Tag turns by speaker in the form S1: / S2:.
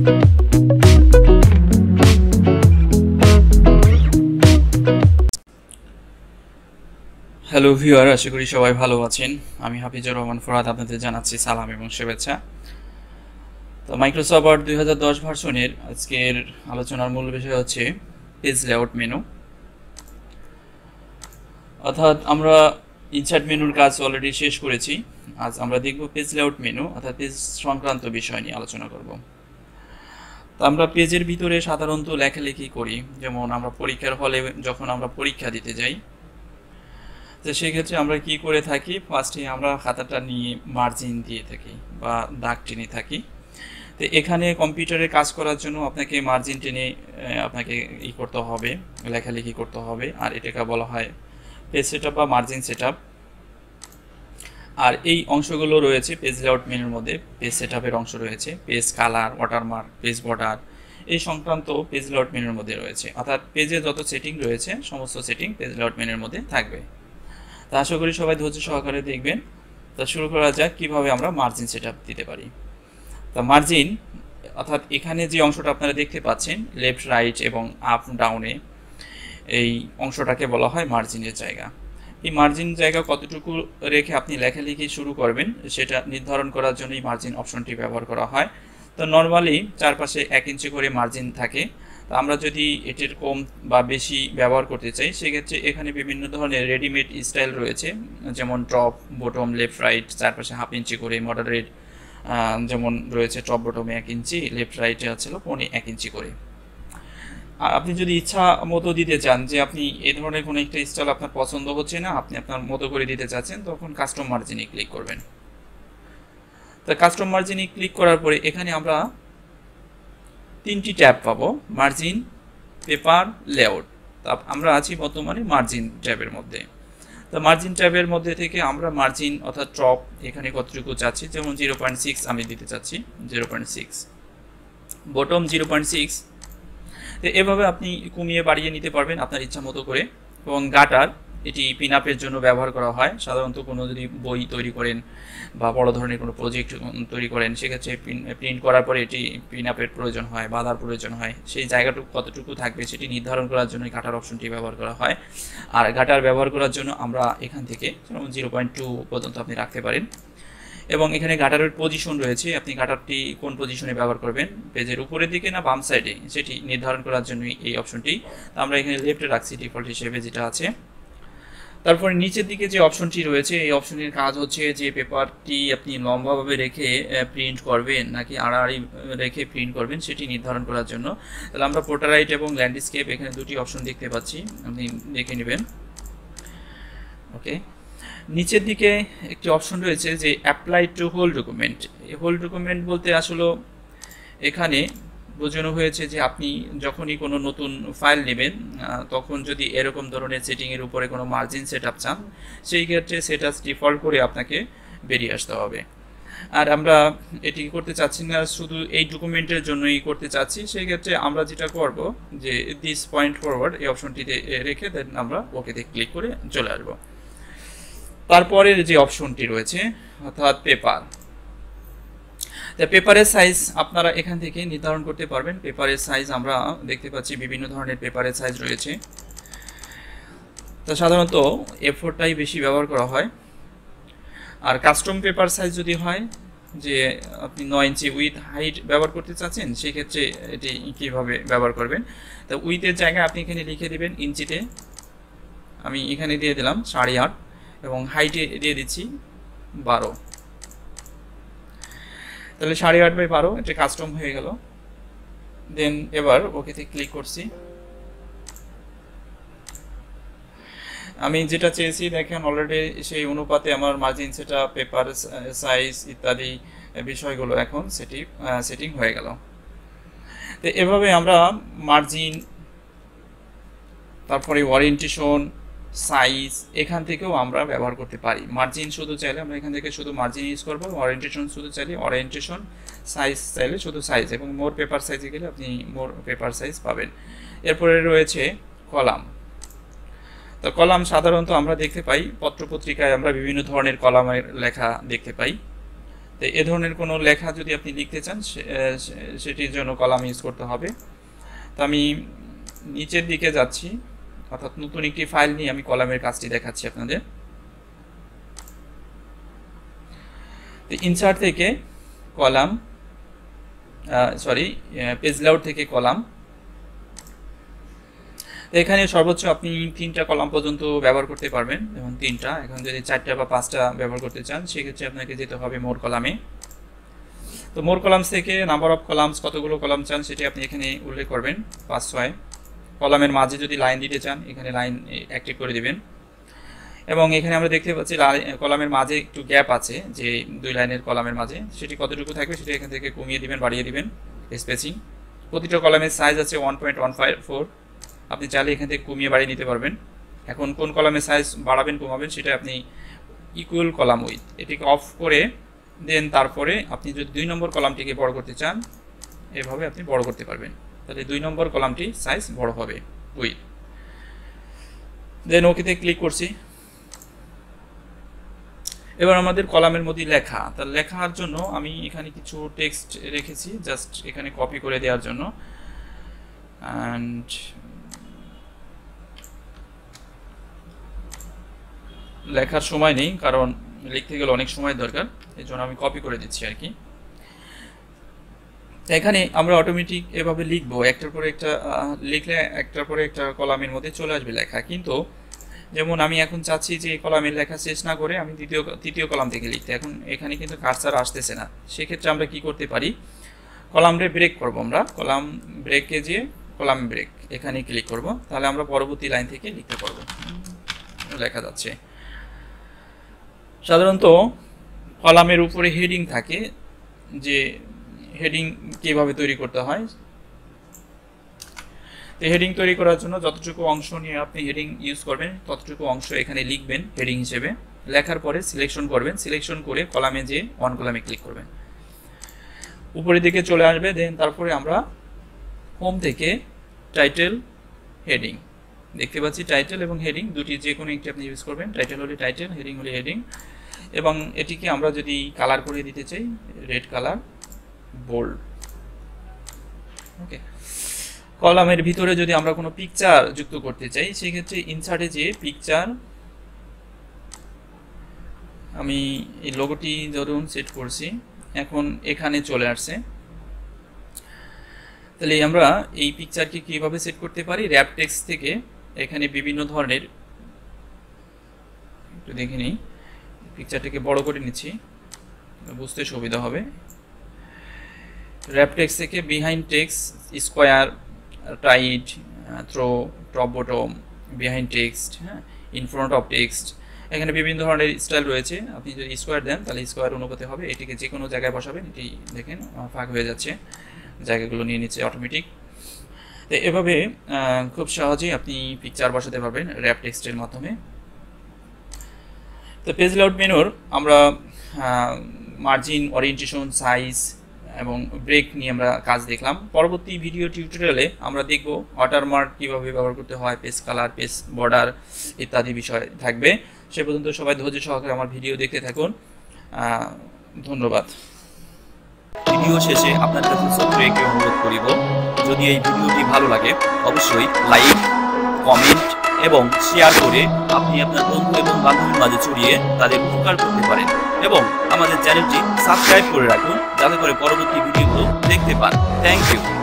S1: Hello viewer, আশা করি সবাই ভালো আছেন। আমি হাফিজুর রহমান ফরহাদ আপনাদের জানাচ্ছি সালাম এবং শুভেচ্ছা। তো মাইক্রোসফট ওয়ার্ড 2010 ভার্সনের আজকের আলোচনার মূল বিষয় হচ্ছে পেজ লেআউট মেনু। অর্থাৎ আমরা ইনসার্ট মেনুর কাজ অলরেডি শেষ করেছি। আজ আমরা দেখব পেজ লেআউট মেনু অর্থাৎ পেজ সংক্রান্ত বিষয় নিয়ে আলোচনা করব। তো আমরা পেজের ভিতরে সাধারণত লেখালেখি করি, যেমন আমরা পরীক্ষার হলে যখন আমরা পরীক্ষা দিতে যাই, তো সেক্ষেত্রে আমরা কি করে থাকি, ফার্স্টে আমরা খাতাটা নিয়ে মার্জিন দিয়ে থাকি বা দাগ টেনে থাকি। তো এখানে কম্পিউটারে কাজ করার জন্য আপনাকে মার্জিন টেনে আপনাকে করতে হবে, লেখালেখি করতে হবে। আর এটাকে বলা হয় পেজ সেটআপ বা মার্জিন সেটআপ। আর এই অংশগুলো রয়েছে পেজ লেআউট মেনুর মধ্যে। পেজ সেটআপের অংশ রয়েছে, page colour, watermark, page border, এই সংক্রান্ত পেজ লেআউট মেনুর মধ্যে রয়েছে। অর্থাৎ পেজে যত সেটিং রয়েছে সমস্ত সেটিং পেজ লেআউট মেনুর মধ্যে থাকবে। তা আশা করি সবাই ধৈর্য সহকারে দেখবেন। তা শুরু করা যাক কিভাবে আমরা মার্জিন সেটআপ দিতে পারি। তা মার্জিন অর্থাৎ এখানে যে অংশটা আপনারা দেখতে পাচ্ছেন লেফট রাইট এবং আপ ডাউনে, এই অংশটাকে বলা হয় মার্জিনের জায়গা। এই মার্জিন জায়গা কতটুকু রেখে আপনি লেখালেখি শুরু করবেন সেটা নির্ধারণ করার জন্য এই মার্জিন অপশনটি ব্যবহার করা হয়। তো নর্মালি চারপাশে 1 ইঞ্চি করে মার্জিন থাকে। তো আমরা যদি এটির কম বা বেশি ব্যবহার করতে চাই সেক্ষেত্রে এখানে বিভিন্ন ধরনের রেডিমেড স্টাইল রয়েছে, যেমন টপ, বটম, লেফট রাইট, চারপাশে 1/2 ইঞ্চি করে, মডারেট যেমন রয়েছে টপ বটমে 1 ইঞ্চি, লেফট রাইটে ছিল 1 ইঞ্চি করে। আর আপনি যদি ইচ্ছা মতো দিতে চান যে আপনি এই ধরনের কোনো একটা স্টাইল আপনার পছন্দ হচ্ছে না, আপনি আপনার মতো করে দিতে চাচ্ছেন, তখন কাস্টম মার্জিনে ক্লিক করবেন। তো কাস্টম মার্জিনে ক্লিক করার পরে এখানে আমরা 3টি ট্যাব পাবো, মার্জিন, পেপার, লেআউট। তা আমরা আছি বর্তমানে মার্জিন ট্যাবের মধ্যে। তো মার্জিন ট্যাবের মধ্যে থেকে আমরা মার্জিন অর্থাৎ টপ এখানে কতটুকু চাচ্ছি, যেমন 0.6 আমি দিতে চাচ্ছি, 0.6, বটম 0.6। তো এভাবে আপনি কমিয়ে বাড়িয়ে নিতে পারবেন আপনার ইচ্ছা মতো করে। এবং গাটার, এটি পিন আপের জন্য ব্যবহার করা হয়। সাধারণত কোনো যদি বই তৈরি করেন বা বড় ধরনের কোনো প্রজেক্ট তৈরি করেন সেক্ষেত্রে প্রিন্ট করার পরে এটি পিন আপের প্রয়োজন হয়, বাঁধার প্রয়োজন হয়। সেই জায়গাটুকু কতটুকু থাকবে সেটি নির্ধারণ করার জন্য গাটার অপশনটি ব্যবহার করা হয়। আর গাটার ব্যবহার করার জন্য আমরা এখান থেকে 0.2 পর্যন্ত আপনি রাখতে পারেন। এবং এখানে গাটারের পজিশন রয়েছে, আপনি গাটারটি কোন পজিশনে ব্যবহার করবেন, পেজের উপরের দিকে না বাম সাইডে, সেটি নির্ধারণ করার জন্য এই অপশনটি। আমরা এখানে লেফটে রাখছি ডিফল্ট হিসেবে যেটা আছে। তারপরে নিচের দিকে যে অপশনটি রয়েছে এই অপশনের কাজ হচ্ছে যে পেপারটি আপনি লম্বাভাবে রেখে প্রিন্ট করবেন নাকি আড়াআড়ি রেখে প্রিন্ট করবেন সেটি নির্ধারণ করার জন্য। তাহলে আমরা পোর্ট্রেট এবং ল্যান্ডস্কেপ এখানে দুটি অপশন দেখতে পাচ্ছি, আপনি দেখে নেবেন। ওকে, নিচের দিকে একটি অপশন রয়েছে যে অ্যাপ্লাই টু হোল ডকুমেন্ট। এই হোল ডকুমেন্ট বলতে আসলে এখানে বোঝানো হয়েছে যে আপনি যখনই কোনো নতুন ফাইল নেবেন তখন যদি এরকম ধরনের সেটিংয়ের উপরে কোনো মার্জিন সেটআপ চান সেই ক্ষেত্রে সেটা ডিফল্ট করে আপনাকে বেরিয়ে আসতে হবে। আর আমরা এটি করতে চাচ্ছি না, শুধু এই ডকুমেন্টের জন্যই করতে চাচ্ছি। সেই ক্ষেত্রে আমরা যেটা করব যে দিস পয়েন্ট ফরওয়ার্ড এই অপশনটিতে রেখে দেন আমরা ওকেতে ক্লিক করে চলে আসব। তারপরের যে অপশনটি রয়েছে অর্থাৎ পেপার, পেপারের সাইজ আপনারা এখান থেকে নির্ধারণ করতে পারবেন। পেপারের সাইজ আমরা দেখতে পাচ্ছি বিভিন্ন ধরনের পেপারের সাইজ রয়েছে। তো সাধারণত A4টাই বেশি ব্যবহার করা হয়। আর কাস্টম পেপার সাইজ যদি হয় যে আপনি 9 ইঞ্চি উইথ হাইট ব্যবহার করতে চাচ্ছেন সেই ক্ষেত্রে এটি কীভাবে ব্যবহার করবেন। তো উইথের জায়গায় আপনি এখানে লিখে দেবেন ইঞ্চিতে, আমি এখানে দিয়ে দিলাম 8.5 এবং হাইটে দিয়ে দিচ্ছি 12। তাহলে 8.5/12 এটা কাস্টম হয়ে গেল। দেন এবার ওকেতে ক্লিক করছি। আমি যেটা চেয়েছি দেখেন অলরেডি সেই অনুপাতে আমার মার্জিন সেটআপ, পেপার সাইজ ইত্যাদি বিষয়গুলো এখন সেটিং হয়ে গেল। তো এভাবে আমরা মার্জিন, তারপরে ওরিয়েন্টেশন, সাইজ এখান থেকেও আমরা ব্যবহার করতে পারি। মার্জিন শুধু চাইলে আমরা এখান থেকে শুধু মার্জিন ইউজ করবো, ওরিয়েন্টেশন শুধু চাইলে ওরিয়েন্টেশন, সাইজ চাইলে শুধু সাইজ, এবং মোর পেপার সাইজে গেলে আপনি মোর পেপার সাইজ পাবেন। এরপরে রয়েছে কলাম। তো কলাম সাধারণত আমরা দেখতে পাই পত্রপত্রিকায় আমরা বিভিন্ন ধরনের কলামের লেখা দেখতে পাই। তো এ ধরনের কোনো লেখা যদি আপনি লিখতে চান সেটির জন্য কলাম ইউজ করতে হবে। তো আমি নিচের দিকে যাচ্ছি, অর্থাৎ নতুন একটি ফাইল নিয়ে আমি কলামের কাজটি দেখাচ্ছি আপনাদের। তো ইনসার্ট থেকে কলাম, পেজ লেআউট থেকে কলাম। এখানে সর্বোচ্চ আপনি 3টা কলাম পর্যন্ত ব্যবহার করতে পারবেন, যেমন 3টা। এখন যদি 4টা বা 5টা ব্যবহার করতে চান সেক্ষেত্রে আপনাকে যেতে হবে মোর কলামে। তো মোর কলামস থেকে নাম্বার অফ কলামস, কতগুলো কলাম চান সেটি আপনি এখানে উল্লেখ করবেন, 5-6। কলামের মাঝে যদি লাইন দিতে চান এখানে লাইন অ্যাক্টিভ করে দিবেন। এবং এখানে আমরা দেখতে পাচ্ছি কলামের মাঝে একটু গ্যাপ আছে, যে 2 লাইনের কলামের মাঝে, সেটি কতটুকু থাকবে সেটি এখান থেকে কমিয়ে দিবেন, বাড়িয়ে দিবেন স্পেসিং। প্রতিটা কলামের সাইজ আছে 1.154, আপনি চাইলে এখান থেকে কমিয়ে বাড়িয়ে নিতে পারবেন। এখন কোন কলামের সাইজ বাড়াবেন কমাবেন সেটা আপনি ইকুয়াল কলাম উইথ এটিকে অফ করে দেন তারপরে আপনি যদি 2 নম্বর কলামটিকে বড় করতে চান এভাবে আপনি বড় করতে পারবেন, তাহলে 2 নম্বর কলামটি সাইজ বড় হবে উইথ। দেন ওকেতে ক্লিক করছি। এবার আমাদের কলামের মধ্যে লেখা, তার লেখার জন্য আমি এখানে কিছু টেক্সট রেখেছি জাস্ট এখানে কপি করে দেওয়ার জন্য। অ্যান্ড লেখার সময় নেই, কারণ লিখতে গেলে অনেক সময় দরকার, এই জন্য আমি কপি করে দিচ্ছি আর কি। এখানে আমরা অটোমেটিক এভাবে লিখবো, একটার পরে একটা লিখলে একটার পরে একটা কলামের মধ্যে চলে আসবে লেখা। কিন্তু যেমন আমি এখন চাচ্ছি যে কলামের লেখা শেষ না করে আমি তৃতীয় কলাম থেকে লিখতে, এখন এখানে কিন্তু কার্সার আসতেছে না। সেক্ষেত্রে আমরা কি করতে পারি, কলামে ব্রেক করব, আমরা কলাম ব্রেকে যেয়ে কলাম ব্রেক এখানে ক্লিক করব, তাহলে আমরা পরবর্তী লাইন থেকে লিখতে পারবো। লেখা যাচ্ছে। সাধারণত কলামের উপরে হেডিং থাকে, যে হেডিং কিভাবে তৈরি করতে হয়। তো হেডিং তৈরি করার জন্য যতটুকু অংশ নিয়ে আপনি হেডিং ইউজ করবেন ততটুকু অংশ এখানে লিখবেন হেডিং হিসেবে। লেখার পরে সিলেকশন করবেন, সিলেকশন করে কলামে যে অন কলামে ক্লিক করবেন, উপরের দিকে চলে আসবে। দেন তারপরে আমরা হোম থেকে টাইটেল হেডিং দেখতে পাচ্ছি, টাইটেল এবং হেডিং দুটি যে কোনো একটি আপনি ইউজ করবেন। টাইটেল হলে টাইটেল, হেডিং হলে হেডিং। এবং এটিকে আমরা যদি কালার করে দিতে চাই, রেড কালার, বোল্ড। ওকে। কলামের ভিতরে যদি আমরা কোনো পিকচার যুক্ত করতে চাই সেক্ষেত্রে ইনসার্টে যে পিকচার, আমি এই লোগোটি ধরুন সেট করছি, এখন এখানে চলে আসছে। তাহলে আমরা এই পিকচারকে কিভাবে সেট করতে পারি, র্যাপ টেক্সট থেকে এখানে বিভিন্ন ধরনের, একটু দেখে নিই, পিকচারটাকে বড় করে নিচ্ছি বুঝতে সুবিধা হবে। র্যাপ টেক্সট থেকে behind text, square, tight, through, top bottom, behind text, হ্যাঁ, ইন ফ্রন্ট অফ টেক্সট, এখানে বিভিন্ন ধরনের স্টাইল রয়েছে। আপনি যদি স্কোয়ার দেন তাহলে স্কোয়ার অনুপাতে হবে, এটিকে যে কোনো জায়গায় বসাবেন, এটি দেখেন ফাঁক হয়ে যাচ্ছে, জায়গাগুলো নিয়ে নিচ্ছে অটোমেটিক। তো এভাবে খুব সহজেই আপনি পিকচার বসাতে পারবেন র্যাপ টেক্সটের মাধ্যমে। তো পেজ লেআউট মেনুর আমরা মার্জিন, ওরিয়েন্টেশন, সাইজ এবং ব্রেক নিয়ে আমরা কাজ দেখলাম। পরবর্তী ভিডিও টিউটোরিয়ালে আমরা দেখব ওয়াটারমার্ক কীভাবে ব্যবহার করতে হয়, পেজ কালার, পেজ বর্ডার ইত্যাদি বিষয় থাকবে। সে পর্যন্ত সবাই ধৈর্য সহকারে আমার ভিডিও দেখতে থাকুন। ধন্যবাদ।
S2: ভিডিও শেষে আপনার কাছে ছোট্ট একটি অনুরোধ করিব, যদি এই ভিডিওটি ভালো লাগে অবশ্যই লাইক, কমেন্ট এবং শেয়ার করে আপনি আপনার বন্ধু এবং বান্ধবীর মাঝে ছড়িয়ে তাদের উপকার করতে পারেন, এবং আমাদের চ্যানেলটি সাবস্ক্রাইব করে রাখুন যাতে করে পরবর্তী ভিডিওগুলো দেখতে পান। Thank you.